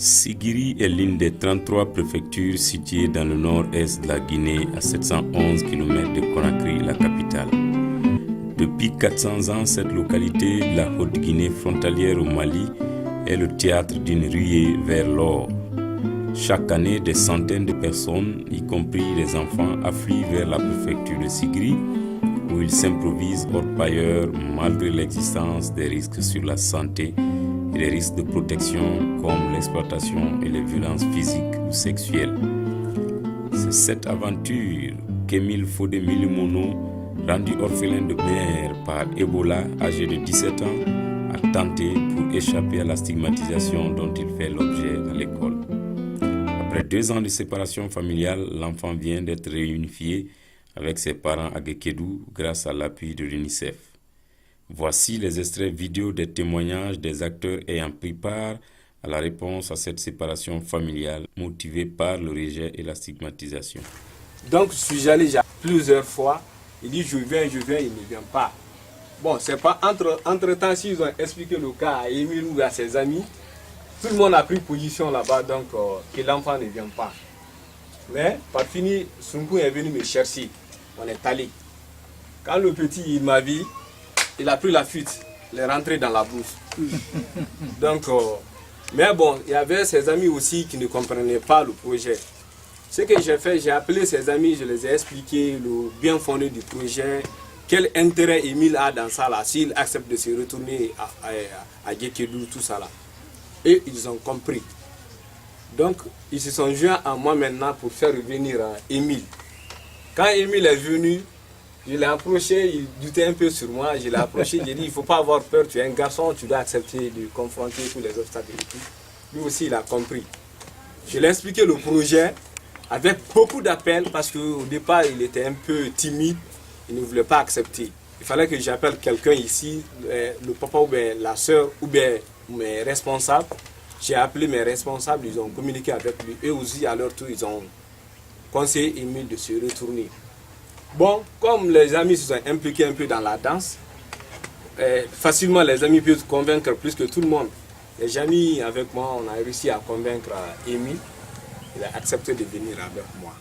Sigiri est l'une des 33 préfectures situées dans le nord-est de la Guinée, à 711 km de Conakry, la capitale. Depuis 400 ans, cette localité de la Haute-Guinée frontalière au Mali est le théâtre d'une ruée vers l'or. Chaque année, des centaines de personnes, y compris des enfants, affluent vers la préfecture de Sigiri, où ils s'improvisent orpailleurs malgré l'existence des risques sur la santé et les risques de protection comme l'exploitation et les violences physiques ou sexuelles. C'est cette aventure qu'Émile Fodé Milimono, rendu orphelin de mère par Ebola, âgé de 17 ans, a tenté pour échapper à la stigmatisation dont il fait l'objet à l'école. Après 2 ans de séparation familiale, l'enfant vient d'être réunifié avec ses parents à Guékédou grâce à l'appui de l'UNICEF. Voici les extraits vidéo des témoignages des acteurs ayant pris part à la réponse à cette séparation familiale motivée par le rejet et la stigmatisation. Donc je suis allé plusieurs fois, il dit je viens, il ne vient pas. Bon, c'est pas entre-temps, s'ils ont expliqué le cas à Émile ou à ses amis, tout le monde a pris position là-bas, donc que l'enfant ne vient pas. Mais par fini, Sunkou est venu me chercher, on est allé. Quand le petit il m'a vu, il a pris la fuite, il est rentré dans la brousse. Donc, mais bon, il y avait ses amis aussi qui ne comprenaient pas le projet. Ce que j'ai fait, j'ai appelé ses amis, je les ai expliqué le bien fondé du projet, quel intérêt Émile a dans ça là, s'il accepte de se retourner à Guékédou, tout ça là. Et ils ont compris. Donc, ils se sont joints à moi maintenant pour faire revenir Émile. Quand Émile est venu, je l'ai approché, il doutait un peu sur moi, je l'ai approché, j'ai dit il ne faut pas avoir peur, tu es un garçon, tu dois accepter de confronter tous les obstacles et tout. Lui aussi il a compris. Je lui ai expliqué le projet avec beaucoup d'appels parce qu'au départ il était un peu timide, il ne voulait pas accepter. Il fallait que j'appelle quelqu'un ici, le papa ou bien la soeur ou bien mes responsables. J'ai appelé mes responsables, ils ont communiqué avec lui. Eux aussi à leur tour ils ont conseillé Émile de se retourner. Bon, comme les amis se sont impliqués un peu dans la danse, facilement les amis peuvent convaincre plus que tout le monde. Les amis avec moi, on a réussi à convaincre Émile. Il a accepté de venir avec moi.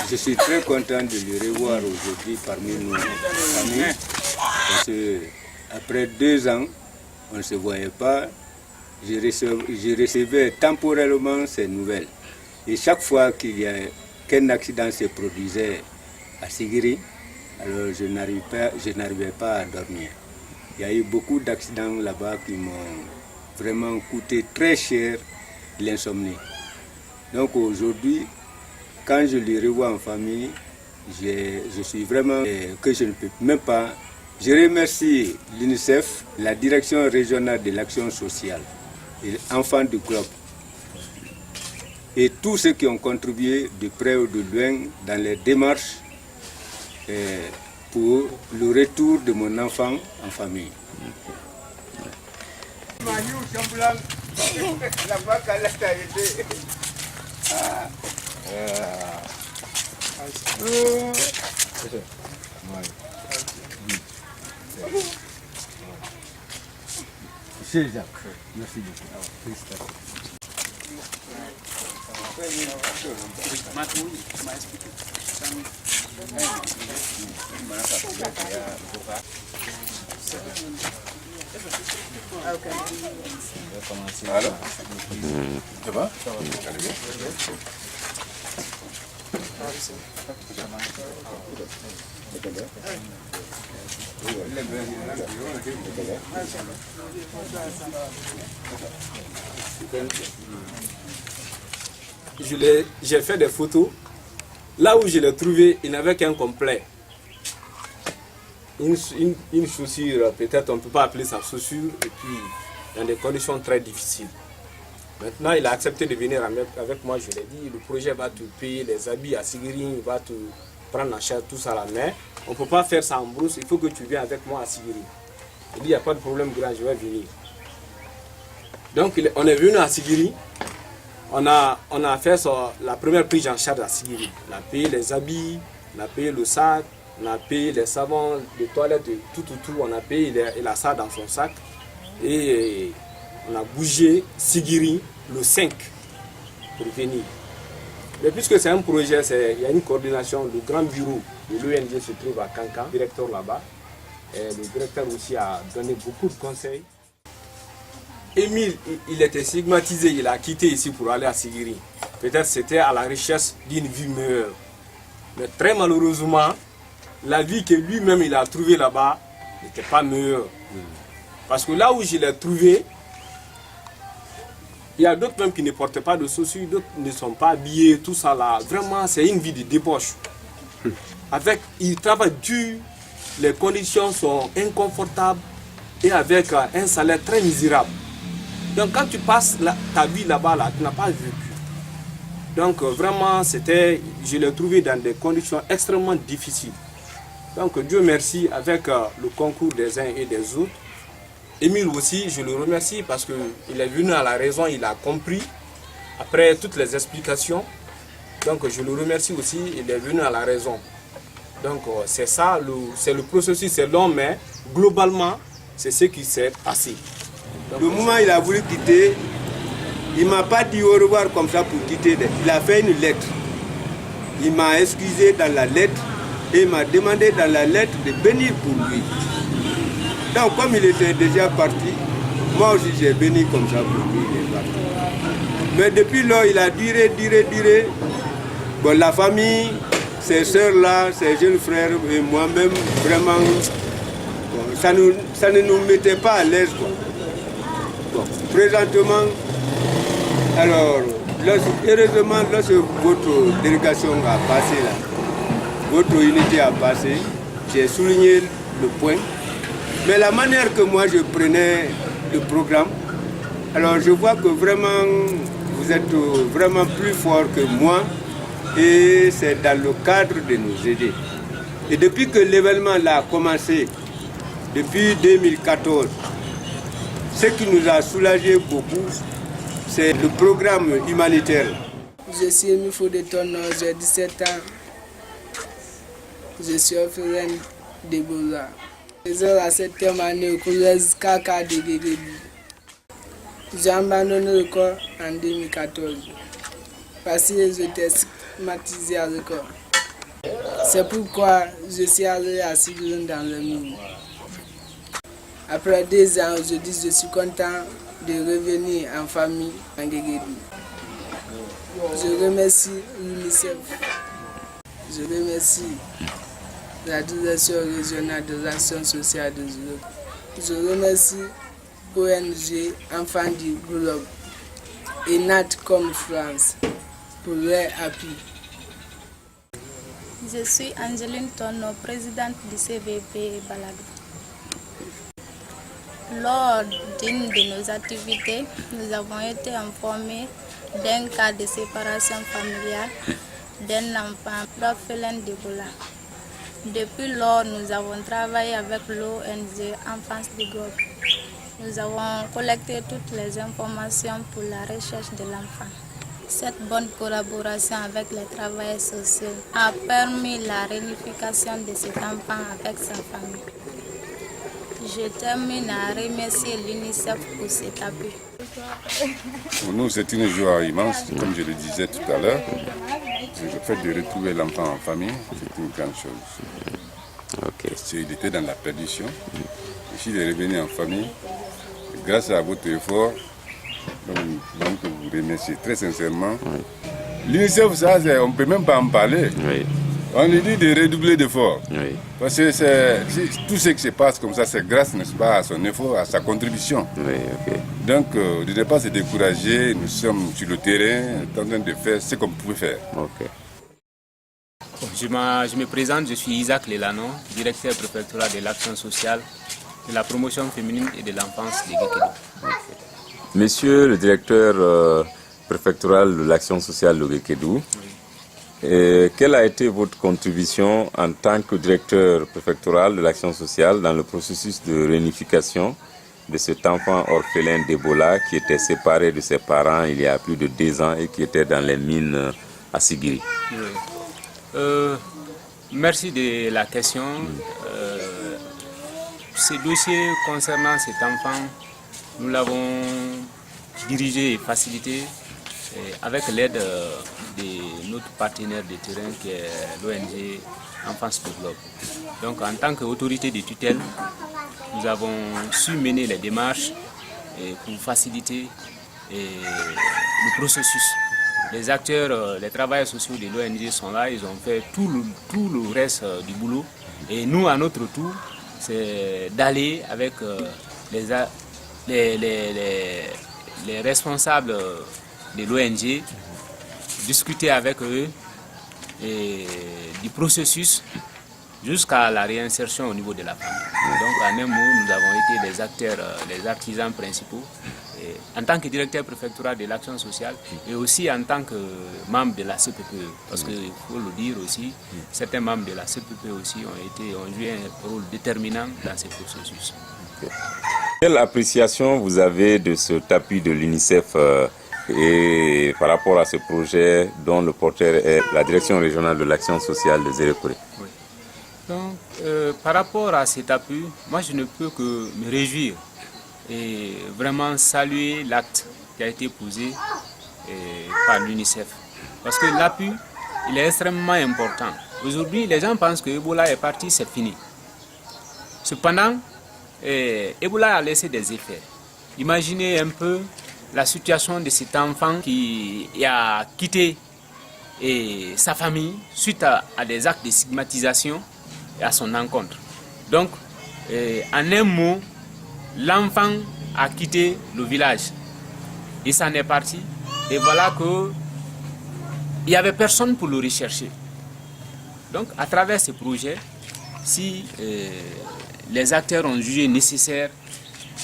Je suis très content de le revoir aujourd'hui parmi nos amis, parce que après 2 ans, on ne se voyait pas. Je recevais temporairement ces nouvelles. Et chaque fois qu'un accident se produisait à Sigiri, alors je n'arrivais pas à dormir. Il y a eu beaucoup d'accidents là-bas qui m'ont vraiment coûté très cher l'insomnie. Donc aujourd'hui, quand je les revois en famille, je suis vraiment que je ne peux même pas. Je remercie l'UNICEF, la direction régionale de l'action sociale et Enfants du Globe et tous ceux qui ont contribué de près ou de loin dans les démarches pour le retour de mon enfant en famille. Merci Jacques. Merci beaucoup. Félicitations. Alors, ça va? J'ai fait des photos. Là où je l'ai trouvé, il n'avait qu'un complet. Une chaussure, peut-être on ne peut pas appeler ça chaussure, et puis dans des conditions très difficiles. Maintenant, il a accepté de venir avec moi, je l'ai dit, le projet va te payer les habits à Sigiri, il va te prendre en charge tout ça là, mais on ne peut pas faire ça en brousse, il faut que tu viennes avec moi à Sigiri. Il dit, il n'y a pas de problème grand, je vais venir. Donc on est venu à Sigiri, on a fait la première prise en charge à Sigiri. On a payé les habits, on a payé le sac, on a payé les savons, les toilettes, tout, on a payé, il a ça dans son sac. Et on a bougé Sigiri le 5 pour venir. Mais puisque c'est un projet, il y a une coordination, le grand bureau de l'ONG se trouve à Kankan, le directeur là-bas. Et le directeur aussi a donné beaucoup de conseils. Émile, il était stigmatisé, il a quitté ici pour aller à Sigiri. Peut-être c'était à la recherche d'une vie meilleure. Mais très malheureusement, la vie que lui-même il a trouvée là-bas n'était pas meilleure. Parce que là où je l'ai trouvé, il y a d'autres même qui ne portent pas de chaussures, d'autres ne sont pas habillés, tout ça là. Vraiment, c'est une vie de débauche. Il travaille dur, les conditions sont inconfortables et avec un salaire très misérable. Donc quand tu passes ta vie là-bas, là, tu n'as pas vécu. Donc vraiment, je l'ai trouvé dans des conditions extrêmement difficiles. Donc Dieu merci, avec le concours des uns et des autres. Émile aussi, je le remercie parce qu'il est venu à la raison, il a compris, après toutes les explications. Donc je le remercie aussi, il est venu à la raison. Donc c'est ça, c'est le processus, c'est long, mais globalement, c'est ce qui s'est passé. Donc, le moment où il a voulu quitter, il ne m'a pas dit au revoir comme ça pour quitter. Il a fait une lettre. Il m'a excusé dans la lettre et il m'a demandé dans la lettre de venir pour lui. Donc comme il était déjà parti, moi aussi j'ai béni comme ça pour lui, il est parti. Mais depuis là, il a duré. Bon, la famille, ses soeurs-là, ses jeunes frères et moi-même, vraiment, bon, ça ne nous mettait pas à l'aise. Bon, présentement, alors, heureusement, lorsque votre délégation a passé là, votre unité a passé, j'ai souligné le point. Mais la manière que moi je prenais le programme, alors je vois que vraiment vous êtes vraiment plus fort que moi et c'est dans le cadre de nous aider. Et depuis que l'événement là a commencé, depuis 2014, ce qui nous a soulagé beaucoup, c'est le programme humanitaire. Je suis Émile Fodetono, j'ai 17 ans. Je suis orphelin de Bola. Je suis à la 7e année au collège Kaka de Guéguébi. J'ai abandonné le corps en 2014 parce que j'étais stigmatisé à l'école. C'est pourquoi je suis allé à Sigiri dans le mine. Après 2 ans, aujourd'hui, je suis content de revenir en famille en Guéguébi. Je remercie l'UNICEF. Je remercie la direction régionale de l'action sociale de Zurich. Je remercie ONG Enfants du Globe et NATCOM France pour leur appui. Je suis Angeline Tono, présidente du CVP Balado. Lors d'une de nos activités, nous avons été informés d'un cas de séparation familiale d'un enfant orphelin d'Ebola. Depuis lors, nous avons travaillé avec l'ONG Enfance du Globe. Nous avons collecté toutes les informations pour la recherche de l'enfant. Cette bonne collaboration avec les travailleurs sociaux a permis la réunification de cet enfant avec sa famille. Je termine à remercier l'UNICEF pour cet appui. Pour nous, c'est une joie immense, comme je le disais tout à l'heure. Le fait de retrouver l'enfant en famille, c'est une grande chose. Ok. Parce qu'il était dans la perdition. Ici, il est revenu en famille. Et grâce à votre effort, donc vous remercie très sincèrement. L'UNICEF, ça, on ne peut même pas en parler. Oui. On lui dit de redoubler d'efforts. Oui. Parce que tout ce qui se passe comme ça, c'est grâce, n'est-ce pas, à son effort, à sa contribution. Oui, ok. Donc, de ne pas se décourager, nous sommes sur le terrain, en train de faire ce qu'on pouvait faire. Ok. Je me présente, je suis Isaac Lelano, directeur préfectoral de l'action sociale, de la promotion féminine et de l'enfance de Guékédou. Monsieur le directeur préfectoral de l'action sociale de Guékédou, quelle a été votre contribution en tant que directeur préfectoral de l'action sociale dans le processus de réunification de cet enfant orphelin d'Ebola qui était séparé de ses parents il y a plus de 2 ans et qui était dans les mines à Sigiri? Merci de la question. Ce dossier concernant cet enfant, nous l'avons dirigé et facilité avec l'aide de notre partenaire de terrain qui est l'ONG Enfance pour Globe. Donc en tant qu'autorité de tutelle, nous avons su mener les démarches pour faciliter le processus. Les acteurs, les travailleurs sociaux de l'ONG sont là, ils ont fait tout le reste du boulot. Et nous, à notre tour, c'est d'aller avec les responsables de l'ONG, discuter avec eux du processus jusqu'à la réinsertion au niveau de la famille. Donc en un mot, nous avons été les acteurs, les artisans principaux, en tant que directeur préfectoral de l'action sociale et aussi en tant que membre de la CPPE. Parce qu'il faut le dire aussi, certains membres de la CPPE aussi ont joué un rôle déterminant dans ce processus. Okay. Quelle appréciation vous avez de cet appui de l'UNICEF et par rapport à ce projet dont le porteur est la direction régionale de l'action sociale de Zérékoré? Oui. Donc, par rapport à cet appui, moi je ne peux que me réjouir et vraiment saluer l'acte qui a été posé par l'UNICEF. Parce que l'appui, il est extrêmement important. Aujourd'hui, les gens pensent que Ebola est parti, c'est fini. Cependant, Ebola a laissé des effets. Imaginez un peu la situation de cet enfant qui a quitté sa famille suite à des actes de stigmatisation à son encontre. Donc, en un mot, l'enfant a quitté le village. Il s'en est parti. Et voilà qu'il n'y avait personne pour le rechercher. Donc, à travers ce projet, si les acteurs ont jugé nécessaire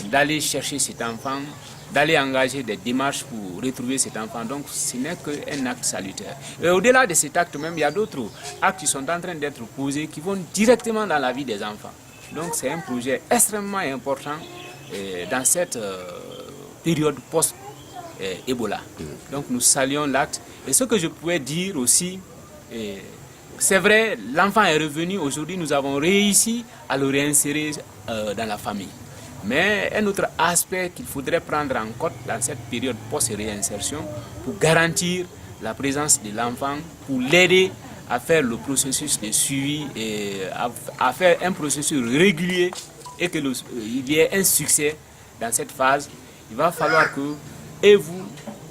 d'aller chercher cet enfant, d'aller engager des démarches pour retrouver cet enfant. Donc ce n'est qu'un acte salutaire. Et au-delà de cet acte même, il y a d'autres actes qui sont en train d'être posés qui vont directement dans la vie des enfants. Donc c'est un projet extrêmement important dans cette période post-Ebola. Donc nous saluons l'acte. Et ce que je pouvais dire aussi, c'est vrai, l'enfant est revenu. Aujourd'hui, nous avons réussi à le réinsérer dans la famille. Mais un autre aspect qu'il faudrait prendre en compte dans cette période post-réinsertion pour garantir la présence de l'enfant, pour l'aider à faire le processus de suivi et à faire un processus régulier et qu'il y ait un succès dans cette phase, il va falloir que et vous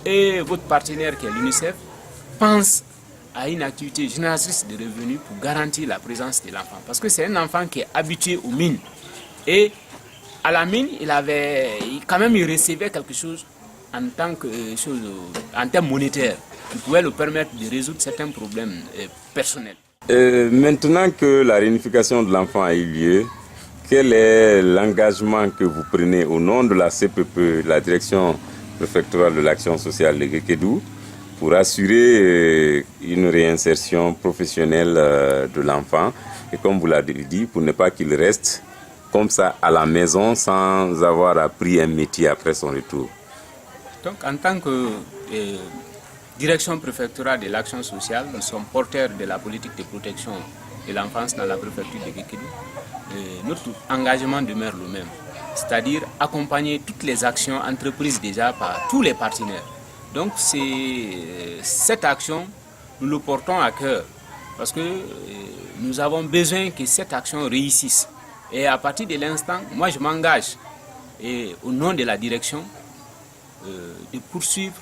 et votre partenaire qui est l'UNICEF pensent à une activité génératrice de revenus pour garantir la présence de l'enfant. Parce que c'est un enfant qui est habitué aux mines. Et à la mine, il recevait quelque chose en tant que en termes monétaires qui pouvait le permettre de résoudre certains problèmes personnels. Maintenant que la réunification de l'enfant a eu lieu, quel est l'engagement que vous prenez au nom de la CPPE, la direction préfectorale de l'action sociale de Guékédou, pour assurer une réinsertion professionnelle de l'enfant et comme vous l'avez dit, pour ne pas qu'il reste comme ça à la maison sans avoir appris un métier après son retour? Donc en tant que direction préfectorale de l'action sociale, nous sommes porteurs de la politique de protection de l'enfance dans la préfecture de Guékédou, notre engagement demeure le même, c'est-à-dire accompagner toutes les actions entreprises déjà par tous les partenaires. Donc cette action, nous le portons à cœur parce que nous avons besoin que cette action réussisse. Et à partir de l'instant, moi je m'engage au nom de la direction de poursuivre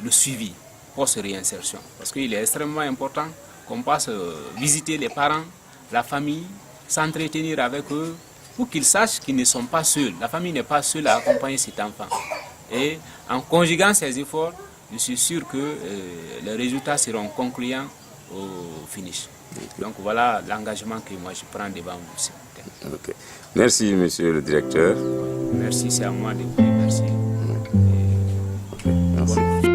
le suivi post-réinsertion. Parce qu'il est extrêmement important qu'on passe visiter les parents, la famille, s'entretenir avec eux pour qu'ils sachent qu'ils ne sont pas seuls. La famille n'est pas seule à accompagner cet enfant. Et en conjuguant ces efforts, je suis sûr que les résultats seront concluants au finish. Donc voilà l'engagement que moi je prends devant vous ce matin. Okay. Merci, monsieur le directeur. Merci, c'est à moi de vous remercier. Merci.